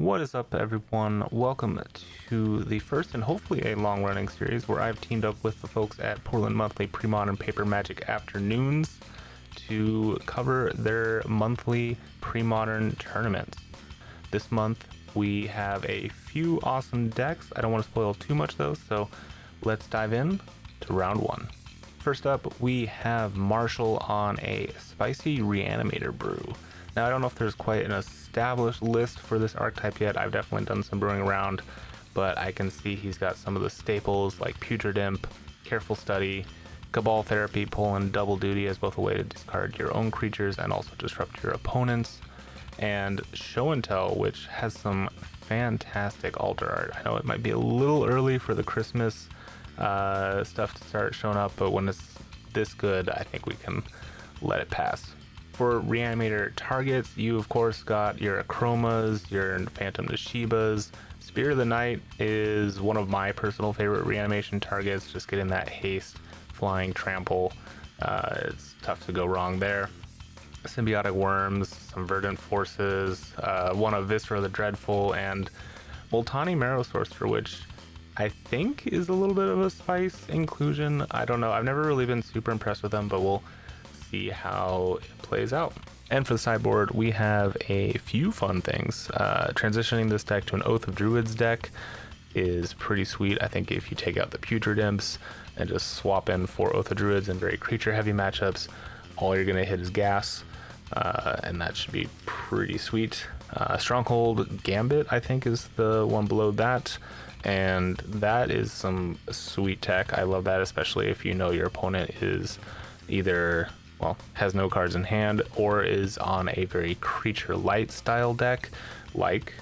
What is up, everyone? Welcome to the first and hopefully a long-running series where I've teamed up with the folks at Portland Monthly Premodern Paper Magic Afternoons to cover their monthly Premodern tournaments. This month we have a few awesome decks. I don't want to spoil too much though, so let's dive in to round one. First up, we have Marshall on a spicy Reanimator brew. Now, I don't know if there's quite an established list for this archetype yet. I've definitely done some brewing around, but I can see he's got some of the staples like Putrid Imp, Careful Study, Cabal Therapy, Pull, and Double Duty as both a way to discard your own creatures and also disrupt your opponents, and Show and Tell, which has some fantastic altar art. I know it might be a little early for the Christmas stuff to start showing up, but when it's this good, I think we can let it pass. For Reanimator targets, you of course got your Achromas, your Phantom Nishibas. Spear of the Night is one of my personal favorite reanimation targets, just getting that haste, flying, trample. It's tough to go wrong there. Symbiotic Worms, some Verdant Forces, one of Viscera the Dreadful, and Multani Marrow Sorcerer, which I think is a little bit of a spice inclusion. I don't know, I've never really been super impressed with them, but we'll see how it plays out. And for the sideboard, we have a few fun things. Transitioning this deck to an Oath of Druids deck is pretty sweet. I think if you take out the Putrid Imps and just swap in 4 Oath of Druids in very creature heavy matchups, all you're gonna hit is gas, and that should be pretty sweet. Stronghold Gambit, I think, is the one below that, and that is some sweet tech. I love that, especially if you know your opponent is either, well, has no cards in hand or is on a very creature light style deck, like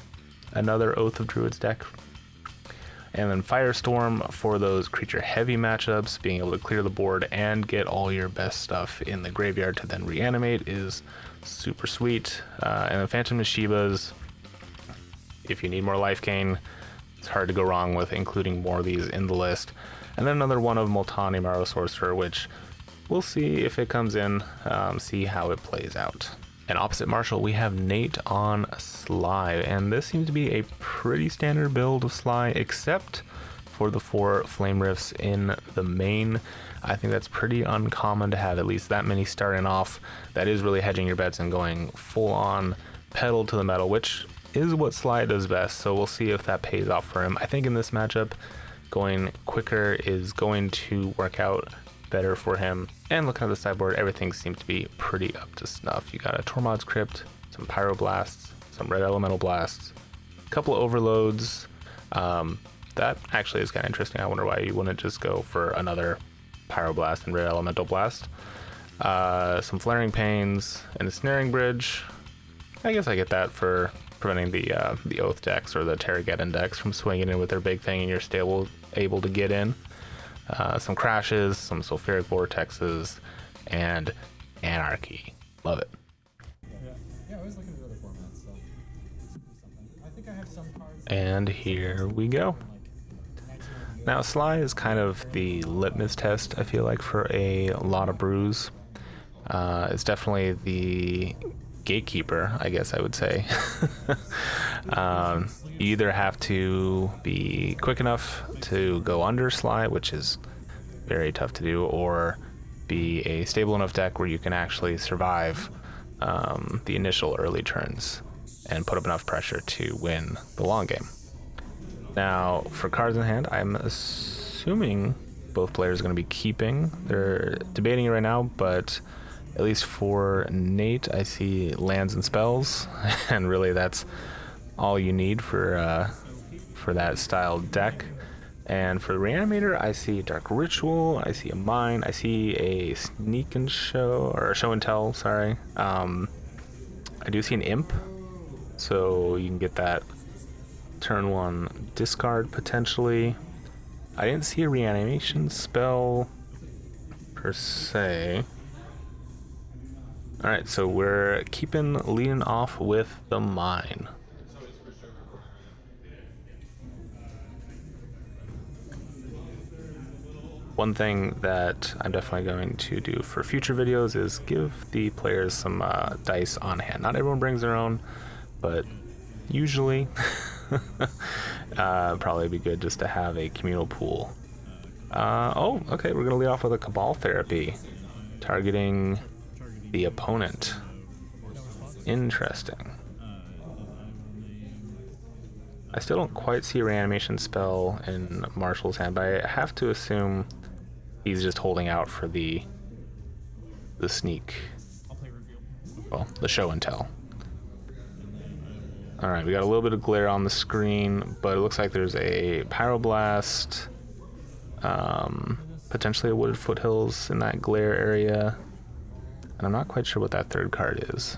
another Oath of Druids deck. And then Firestorm for those creature heavy matchups, being able to clear the board and get all your best stuff in the graveyard to then reanimate is super sweet. And then Phantom Nishibas, if you need more life gain, it's hard to go wrong with including more of these in the list. And then another one of Multani Marrow Sorcerer, which we'll see if it comes in, see how it plays out. And opposite Marshall, we have Nate on Sligh, and this seems to be a pretty standard build of Sligh, except for the 4 Flame Rifts in the main. I think that's pretty uncommon to have at least that many starting off. That is really hedging your bets and going full on pedal to the metal, which is what Sligh does best, so we'll see if that pays off for him. I think in this matchup, going quicker is going to work out better for him. And looking at the sideboard, everything seems to be pretty up to snuff. You got a Tormod's Crypt, some Pyroblasts, some Red Elemental Blasts, a couple of Overloads. That actually is kind of interesting. I wonder why you wouldn't just go for another Pyroblast and Red Elemental Blast. Some Flaring Pains and a Snaring Bridge. I guess I get that for preventing the Oath decks or the Terrageddon decks from swinging in with their big thing and you're still able to get in. Some Crashes, some Sulfuric Vortexes, and Anarchy. Love it. Yeah, I was looking at other formats, so I think I have some cards. And here we go. Now, Sligh is kind of the litmus test, I feel like, for a lot of brews. It's definitely the gatekeeper, I guess I would say. You either have to be quick enough to go under Sligh, which is very tough to do, or be a stable enough deck where you can actually survive the initial early turns and put up enough pressure to win the long game. Now, for cards in hand, I'm assuming both players are going to be keeping. They're debating it right now, but at least for Nate, I see lands and spells, and really that's all you need for that style deck. And for the Reanimator, I see Dark Ritual, I see a Mine, I see a Sneak and Show, or Show and Tell, sorry. I do see an Imp, so you can get that turn 1 discard potentially. I didn't see a reanimation spell per se. Alright, so we're leading off with the Mine. One thing that I'm definitely going to do for future videos is give the players some dice on hand. Not everyone brings their own, but usually. Probably be good just to have a communal pool. Oh, okay, we're gonna lead off with a Cabal Therapy, targeting the opponent. Interesting. I still don't quite see a reanimation spell in Marshall's hand, but I have to assume he's just holding out for the sneak. Well, the show and tell. Alright, we got a little bit of glare on the screen, but it looks like there's a Pyroblast, potentially a Wooded Foothills in that glare area, and I'm not quite sure what that third card is.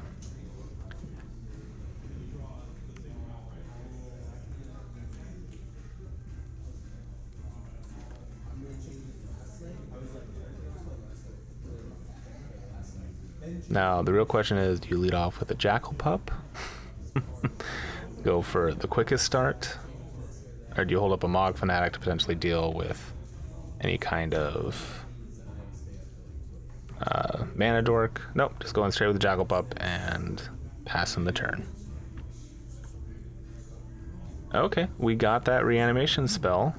Now, the real question is, do you lead off with a Jackal Pup? Go for the quickest start? Or do you hold up a Mog Fanatic to potentially deal with any kind of mana dork? Nope, just going straight with the Jackal Pup and passing the turn. Okay, we got that reanimation spell.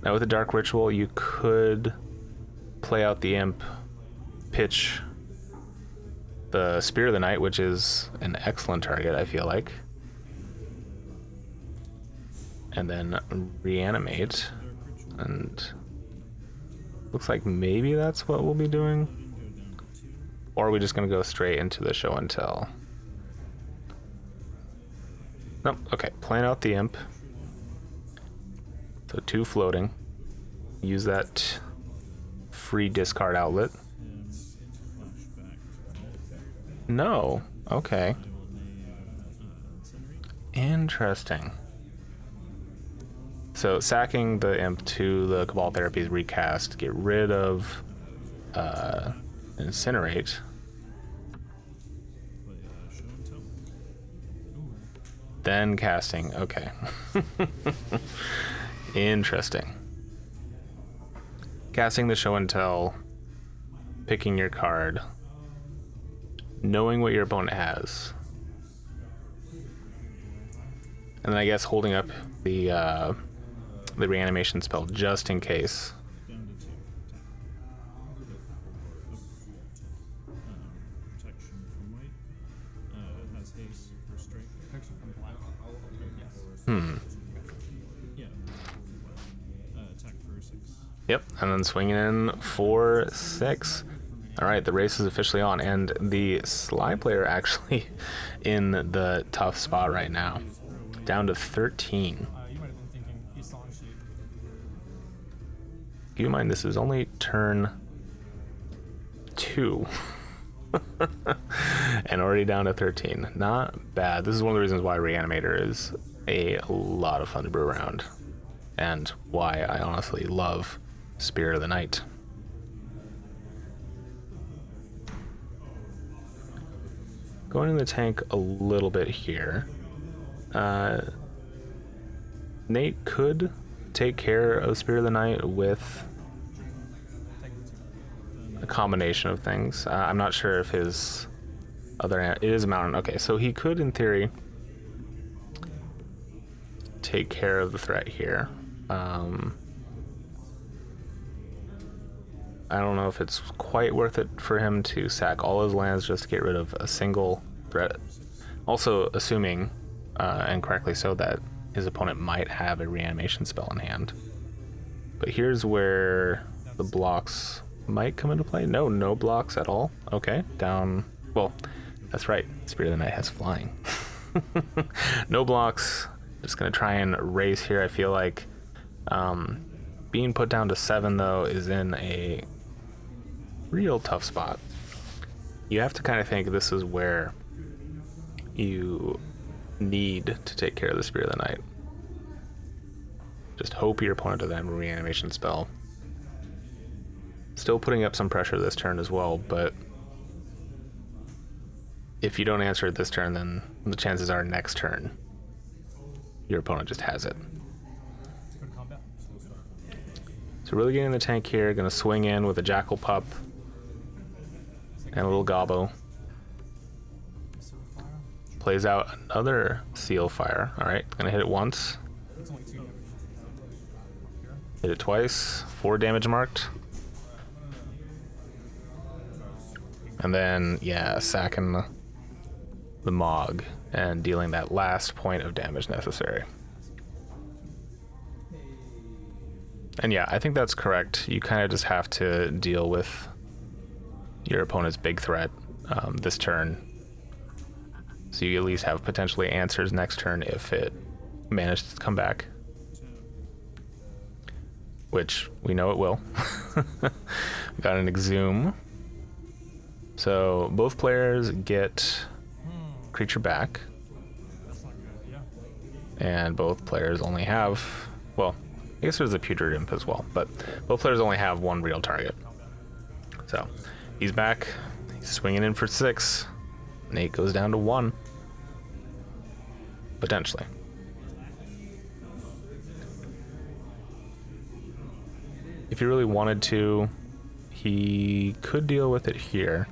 Now with the Dark Ritual, you could play out the Imp, pitch the Spear of the Night, which is an excellent target, I feel like. And then reanimate. And looks like maybe that's what we'll be doing. Or are we just gonna go straight into the show and tell? Nope, okay, playing out the Imp. So 2 floating. Use that free discard outlet. No. Okay. Interesting. So sacking the Imp to the Cabal Therapy's recast, get rid of Incinerate. Then casting. Okay. Interesting. Casting the show and tell, picking your card, knowing what your opponent has, and then I guess holding up the reanimation spell just in case. Yep, and then swinging in for 6. All right, the race is officially on, and the Sligh player actually in the tough spot right now, down to 13. Keep in mind, this is only turn 2, and already down to 13. Not bad. This is one of the reasons why Reanimator is a lot of fun to brew around, and why I honestly love Spirit of the Night. Going in the tank a little bit here. Nate could take care of Spirit of the Night with a combination of things. I'm not sure if his other... It is a mountain. Okay, so he could, in theory, take care of the threat here. I don't know if it's quite worth it for him to sack all his lands just to get rid of a single threat. Also assuming, and correctly so, that his opponent might have a reanimation spell in hand. But here's where the blocks might come into play. No blocks at all. Okay, down... Well, that's right. Spirit of the Night has flying. No blocks. Just gonna try and race here. I feel like being put down to 7, though, is in a real tough spot. You have to kind of think this is where you need to take care of the Spirit of the Night. Just hope your opponent doesn't have a reanimation spell. Still putting up some pressure this turn as well, but if you don't answer it this turn, then the chances are next turn your opponent just has it. So really getting the tank here, gonna swing in with a Jackal Pup and a little Gobbo. Plays out another Seal Fire. All right, gonna hit it once. Hit it twice. 4 damage marked. And then, yeah, sacking the Mog and dealing that last point of damage necessary. And yeah, I think that's correct. You kind of just have to deal with your opponent's big threat this turn. So you at least have potentially answers next turn if it manages to come back. Which we know it will. Got an Exhume. So both players get creature back. And both players only have, well, I guess there's a Putrid Imp as well, but both players only have 1 real target. So he's back. He's swinging in for 6. Nate goes down to 1. Potentially. If he really wanted to, he could deal with it here.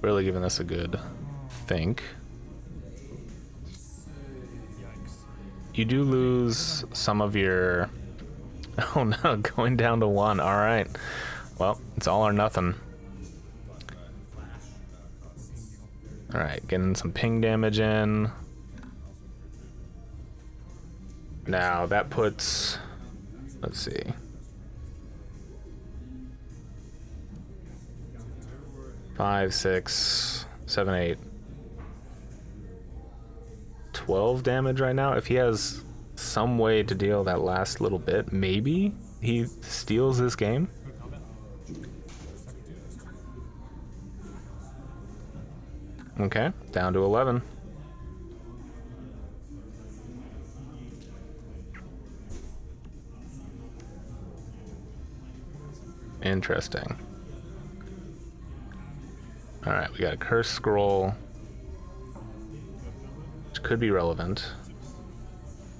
Really giving this a good think. You do lose some of your... Oh no, going down to 1. All right. Well, it's all or nothing. All right, getting some ping damage in. Now that puts, let's see. Five, 6, 7, 8. 12 damage right now. If he has some way to deal that last little bit, maybe he steals this game. Okay, down to 11. Interesting. All right, we got a Curse Scroll, which could be relevant.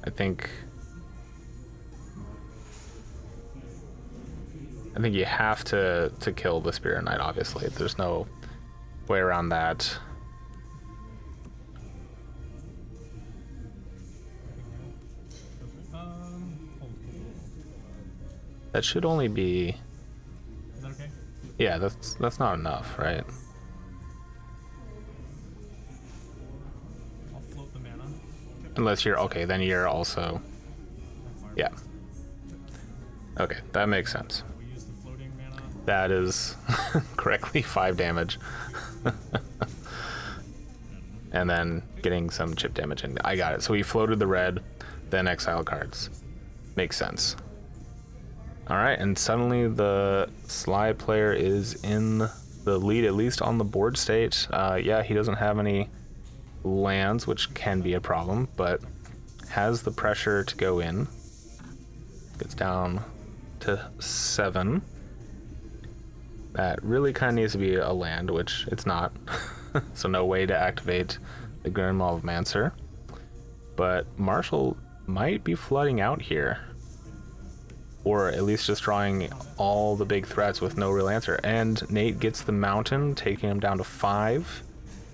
I think you have to kill the Spirit Knight, obviously. There's no way around that. That should only be... Is that okay? Yeah, that's not enough, right? I'll float the mana. Unless you're... Okay, then you're also... Yeah. Okay, that makes sense. We use the floating mana. That is correctly 5 damage. And then getting some chip damage in. I got it. So he floated the red, then exile cards. Makes sense. Alright, and suddenly the Sligh player is in the lead, at least on the board state. Yeah, he doesn't have any lands, which can be a problem, but has the pressure to go in. Gets down to 7. That really kind of needs to be a land, which it's not. So no way to activate the Grimoire of Mancer. But Marshall might be flooding out here. Or at least just drawing all the big threats with no real answer. And Nate gets the mountain, taking him down to 5.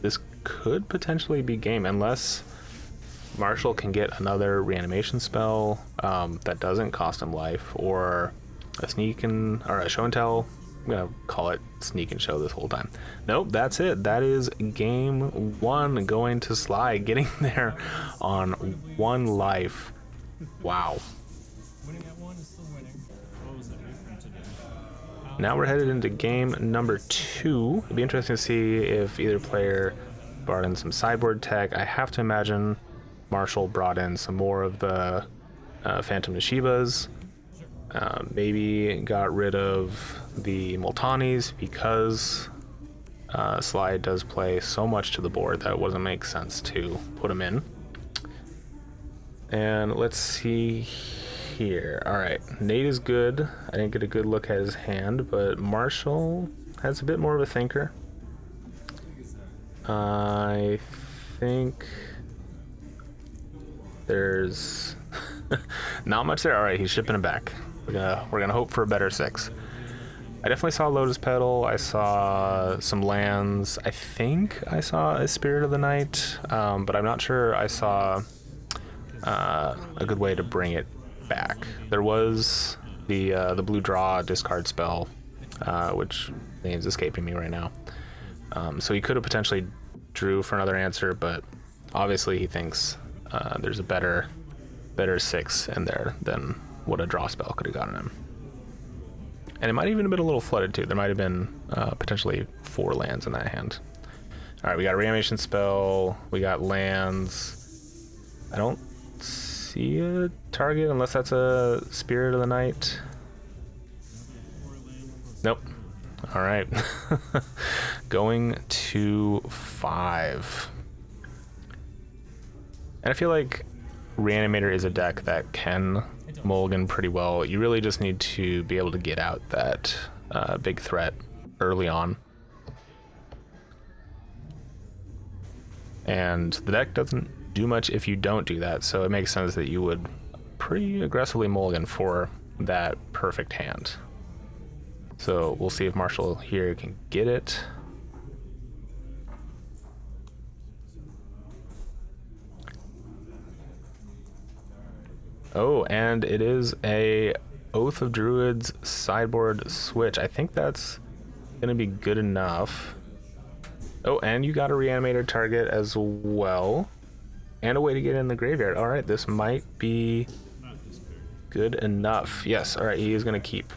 This could potentially be game, unless Marshall can get another reanimation spell that doesn't cost him life, or a sneak and or a show and tell. I'm gonna call it sneak and show this whole time. Nope, that's it. That is game 1 going to Sligh, getting there on 1 life. Wow. Winning at 1 is still winning. What was it from today? Now we're headed into game number 2. It'd be interesting to see if either player brought in some sideboard tech. I have to imagine Marshall brought in some more of the Phantom Nishibas. Maybe got rid of the Multanis because Sligh does play so much to the board that it wouldn't make sense to put him in. And let's see here. All right, Nate is good. I didn't get a good look at his hand, but Marshall has a bit more of a thinker. I think there's not much there. All right, he's shipping it back. We're gonna hope for a better 6. I definitely saw Lotus Petal. I saw some lands. I think I saw a Spirit of the Night, but I'm not sure I saw a good way to bring it back. There was the blue draw discard spell, which name's escaping me right now. So he could have potentially drew for another answer, but obviously he thinks there's a better 6 in there than what a draw spell could have gotten him. And it might even have been a little flooded too. There might have been potentially 4 lands in that hand. All right, we got a reanimation spell. We got lands. I don't see a target unless that's a Spirit of the Night. Nope. All right. Going to 5. And I feel like Reanimator is a deck that can mulligan pretty well. You really just need to be able to get out that big threat early on. And the deck doesn't do much if you don't do that, so it makes sense that you would pretty aggressively mulligan for that perfect hand. So we'll see if Marshall here can get it. Oh, and it is a Oath of Druids sideboard switch. I think that's gonna be good enough. Oh, and you got a Reanimator target as well. And a way to get in the graveyard. All right, this might be good enough. Yes, all right, he is gonna keep.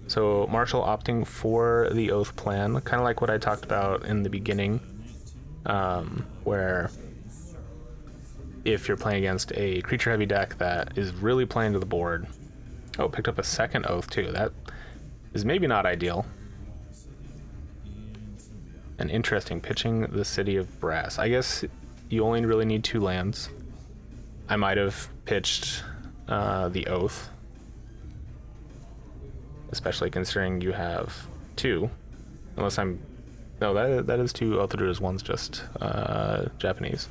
So Marshall opting for the Oath plan, kind of like what I talked about in the beginning, where if you're playing against a creature heavy deck that is really playing to the board. Oh, picked up a second Oath too. That is maybe not ideal. And interesting, pitching the City of Brass. I guess you only really need 2 lands. I might have pitched the Oath, especially considering you have 2. Unless I'm... No, that is 2 Oath of Druids, one's just Japanese.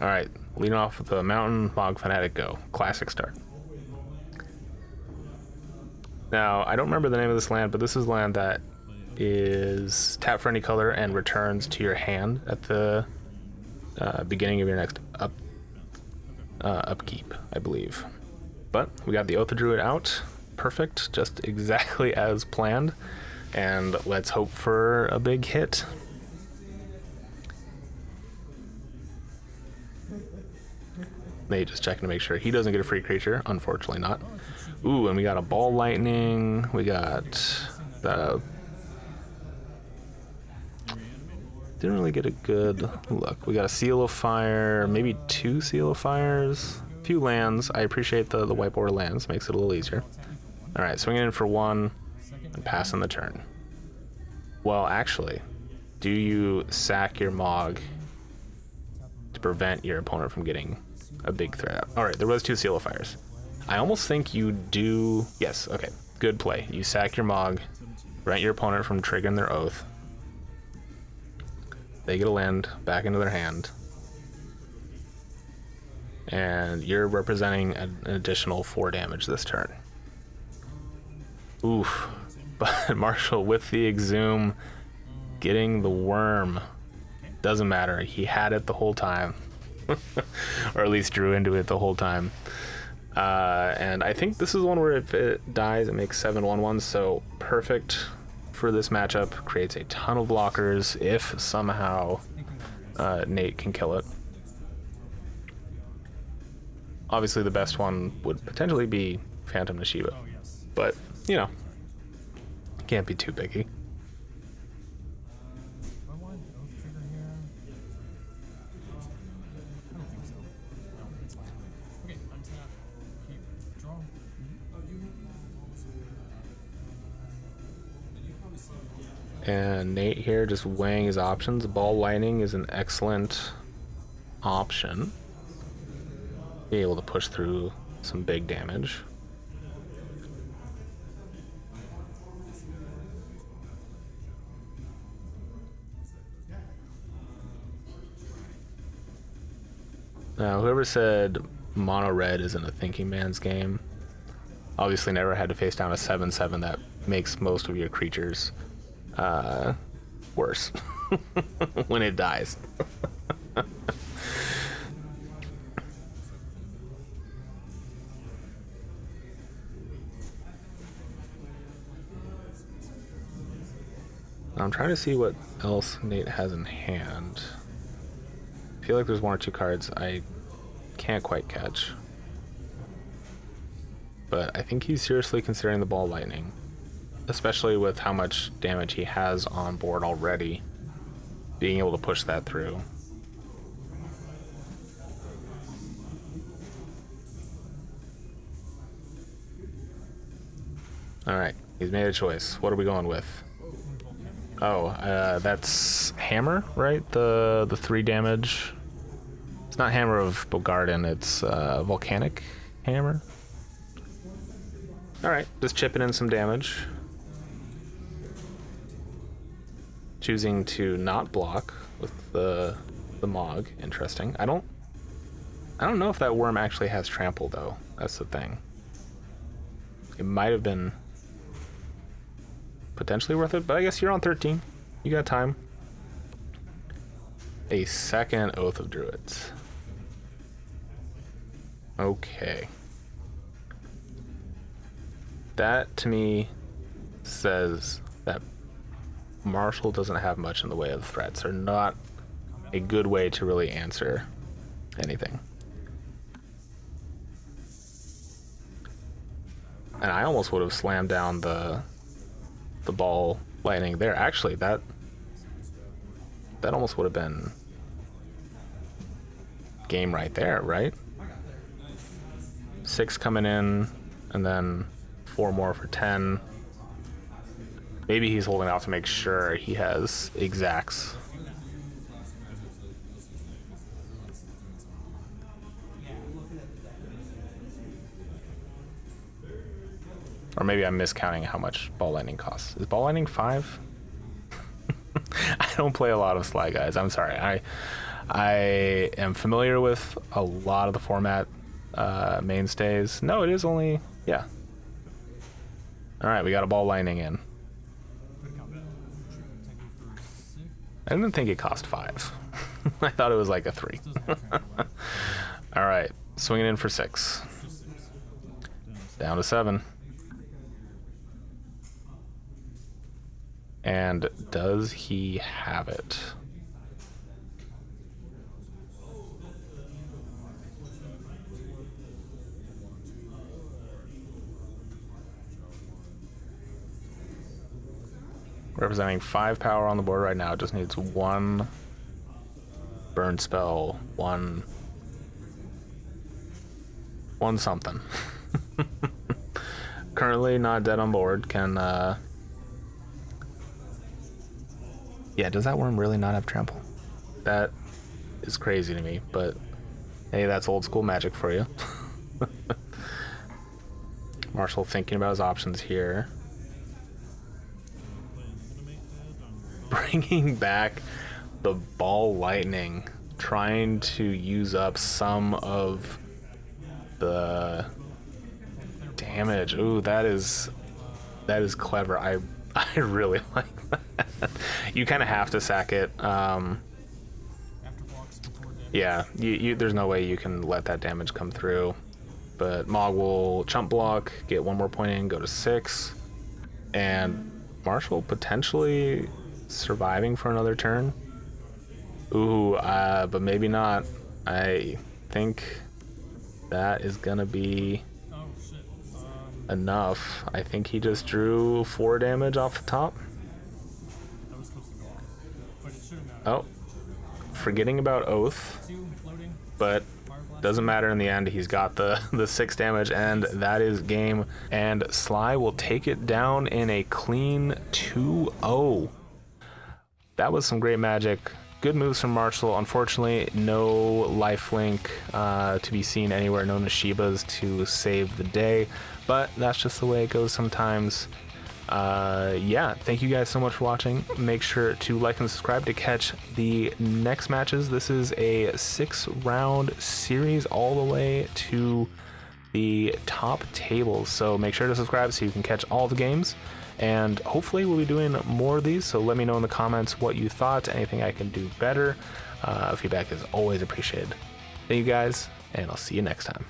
Alright, leading off with the Mountain Mog Fanatic Go. Classic start. Now, I don't remember the name of this land, but this is land that is tap for any color and returns to your hand at the beginning of your next upkeep, I believe. But we got the Oath of Druid out. Perfect, just exactly as planned. And let's hope for a big hit. Nate just checking to make sure he doesn't get a free creature. Unfortunately not. Ooh, and we got a Ball Lightning. We got the... Didn't really get a good look. We got a Seal of Fire, maybe 2 Seal of Fires, a few lands. I appreciate the white border lands, makes it a little easier. All right, swinging in for 1 and passing the turn. Well, actually, do you sack your Mog to prevent your opponent from getting a big threat? All right, there was 2 Seal of Fires. I almost think you do. Yes, okay, good play. You sack your Mog, prevent your opponent from triggering their Oath. They get a land back into their hand, and you're representing an additional 4 damage this turn. Oof. But Marshall with the Exhume, getting the worm. Doesn't matter, he had it the whole time. Or at least drew into it the whole time. And I think this is one where if it dies, it makes 7/1/1, so perfect for this matchup. Creates a ton of blockers if somehow Nate can kill it. Obviously the best one would potentially be Phantom Nishiba, but you know, can't be too picky. And Nate here just weighing his options. Ball Lightning is an excellent option. Be able to push through some big damage. Now, whoever said mono red isn't a thinking man's game. Obviously never had to face down a 7/7 that makes most of your creatures worse when it dies. I'm trying to see what else Nate has in hand. I feel like there's one or two cards I can't quite catch. But I think he's seriously considering the ball lightning, especially with how much damage he has on board already, being able to push that through. Alright, he's made a choice. What are we going with? Oh, that's Hammer, right? The 3 damage. It's not Hammer of Bogarden, it's Volcanic Hammer. Alright, just chipping in some damage. Choosing to not block with the Mog. Interesting. I don't know if that worm actually has trample though. That's the thing. It might have been potentially worth it, but I guess you're on 13. You got time. A second Oath of Druids. Okay. That to me says that Marshall doesn't have much in the way of threats, or not a good way to really answer anything. And I almost would have slammed down the ball lightning there. Actually, that almost would have been game right there, right? 6 coming in, and then 4 more for 10. Maybe he's holding out to make sure he has exacts. Or maybe I'm miscounting how much ball lightning costs. Is ball lightning 5? I don't play a lot of Sligh, guys. I'm sorry. I am familiar with a lot of the format mainstays. No, it is only, yeah. All right, we got a ball lightning in. I didn't think it cost 5. I thought it was like a 3. All right, swinging in for 6. Down to 7. And does he have it? Representing 5 power on the board right now. Just needs 1 burn spell, one something. Currently not dead on board. Can yeah, does that worm really not have trample? That is crazy to me, but hey, that's old school Magic for you. Marshall thinking about his options here. Bringing back the ball lightning, trying to use up some of the damage. Ooh, that is clever. I really like that. You kind of have to sack it. Yeah, you there's no way you can let that damage come through. But Mog will chump block, get 1 more point in, go to 6, and Marshall potentially surviving for another turn. Ooh, but maybe not. I think that is gonna be enough. I think he just drew 4 damage off the top. Oh, forgetting about Oath, but doesn't matter in the end. He's got the 6 damage, and that is game. And Sligh will take it down in a clean 2-0. That was some great Magic. Good moves from Marshall. Unfortunately, no lifelink to be seen anywhere. No Nashibas to save the day, but that's just the way it goes sometimes. Yeah, thank you guys so much for watching. Make sure to like and subscribe to catch the next matches. This is a 6-round series all the way to the top tables, so make sure to subscribe so you can catch all the games, and hopefully we'll be doing more of these. So let me know in the comments what you thought, anything I can do better. Feedback is always appreciated. Thank you guys, and I'll see you next time.